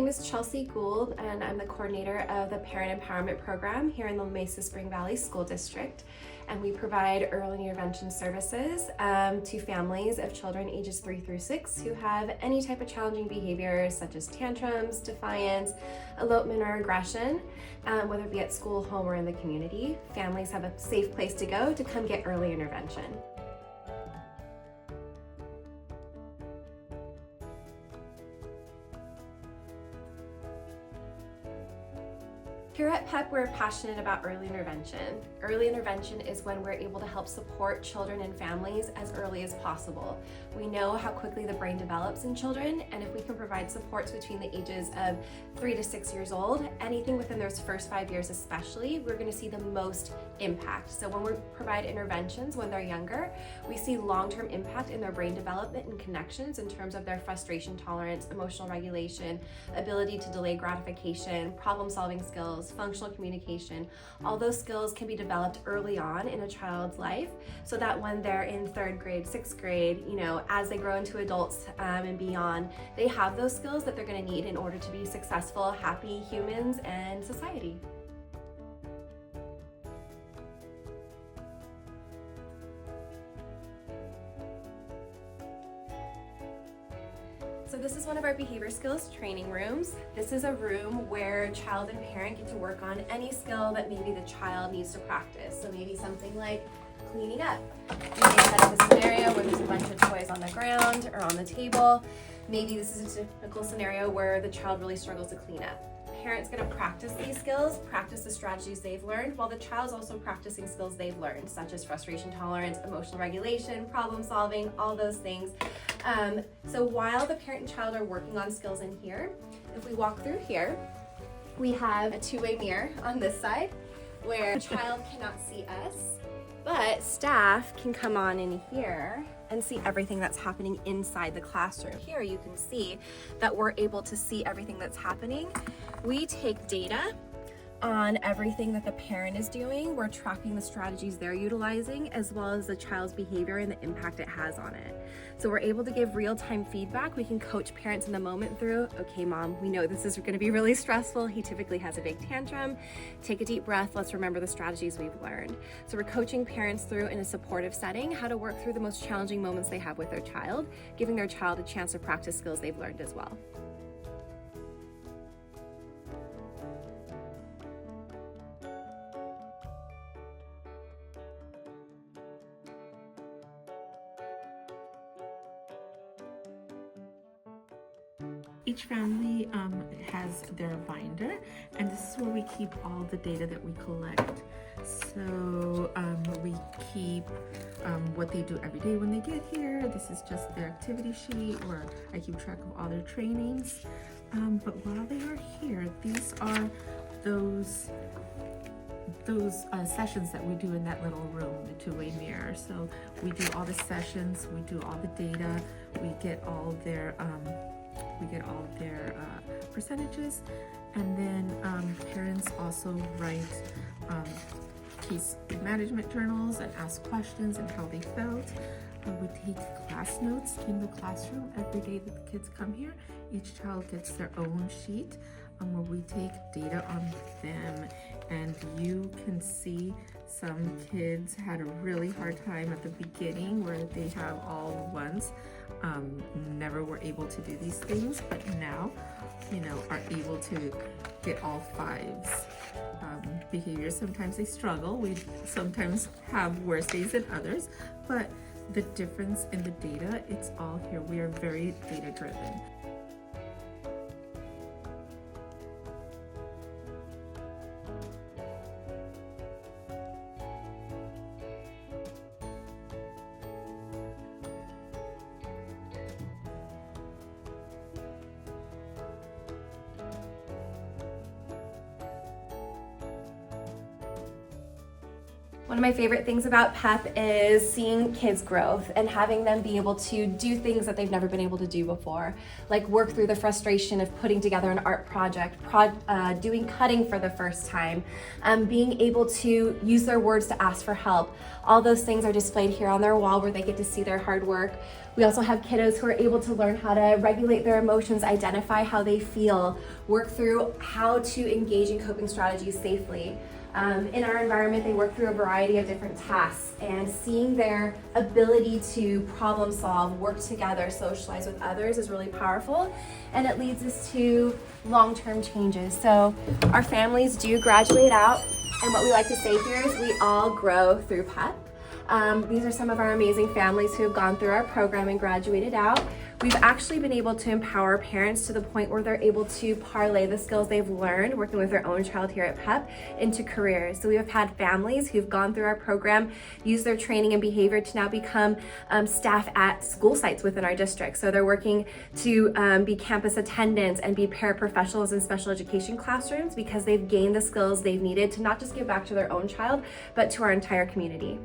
name is Chelsea Gould, and I'm the coordinator of the Parent Empowerment Program here in the Mesa-Spring Valley School District. And we provide early intervention services to families of children ages 3 through 6 who have any type of challenging behaviors such as tantrums, defiance, elopement, or aggression, whether it be at school, home, or in the community. Families have a safe place to go to come get early intervention. Here at PEP, we're passionate about early intervention. Early intervention is when we're able to help support children and families as early as possible. We know how quickly the brain develops in children, and if we can provide supports between the ages of 3 to 6 years old, anything within those first 5 years especially, we're going to see the most impact. So when we provide interventions when they're younger, we see long-term impact in their brain development and connections in terms of their frustration tolerance, emotional regulation, ability to delay gratification, problem-solving skills, functional communication. All those skills can be developed early on in a child's life so that when they're in 3rd grade, 6th grade, as they grow into adults and beyond, they have those skills that they're going to need in order to be successful, happy humans and society. So this is one of our behavior skills training rooms. This is a room where child and parent get to work on any skill that maybe the child needs to practice. So maybe something like cleaning up. You may set up a scenario where there's a bunch of toys on the ground or on the table. Maybe this is a typical scenario where the child really struggles to clean up. Parent's going to practice these skills, practice the strategies they've learned, while the child's also practicing skills they've learned, such as frustration tolerance, emotional regulation, problem solving, all those things. So while the parent and child are working on skills in here, if we walk through here, we have a two-way mirror on this side where the child cannot see us, but staff can come on in here and see everything that's happening inside the classroom. Here you can see that we're able to see everything that's happening. We take data on everything that the parent is doing. We're tracking the strategies they're utilizing as well as the child's behavior and the impact it has on it. So we're able to give real-time feedback. We can coach parents in the moment through, okay, mom, we know this is going to be really stressful. He typically has a big tantrum. Take a deep breath. Let's remember the strategies we've learned. So we're coaching parents through in a supportive setting how to work through the most challenging moments they have with their child, giving their child a chance to practice skills they've learned as well. Each family has their binder, and this is where we keep all the data that we collect. So we keep what they do every day when they get here. This is just their activity sheet where I keep track of all their trainings. But while they are here, these are those sessions that we do in that little room, the two-way mirror. So we do all the sessions, we do all the data, we get all their percentages, and then parents also write case management journals and ask questions and how they felt. We take class notes in the classroom every day that the kids come here. Each child gets their own sheet where we take data on them, and you can see some kids had a really hard time at the beginning where they have all ones, never were able to do these things, but now are able to get all 5s. Behaviors, sometimes they struggle. We sometimes have worse days than others, but the difference in the data, it's all here. We are very data driven. One of my favorite things about PEP is seeing kids' growth and having them be able to do things that they've never been able to do before, like work through the frustration of putting together an art project, doing cutting for the first time, being able to use their words to ask for help. All those things are displayed here on their wall where they get to see their hard work. We also have kiddos who are able to learn how to regulate their emotions, identify how they feel, work through how to engage in coping strategies safely. In our environment, they work through a variety of different tasks, and seeing their ability to problem solve, work together, socialize with others is really powerful, and it leads us to long-term changes. So our families do graduate out, and what we like to say here is we all grow through PEP. These are some of our amazing families who have gone through our program and graduated out. We've actually been able to empower parents to the point where they're able to parlay the skills they've learned working with their own child here at PEP into careers. So we have had families who've gone through our program, use their training and behavior to now become staff at school sites within our district. So they're working to be campus attendants and be paraprofessionals in special education classrooms because they've gained the skills they've needed to not just give back to their own child, but to our entire community.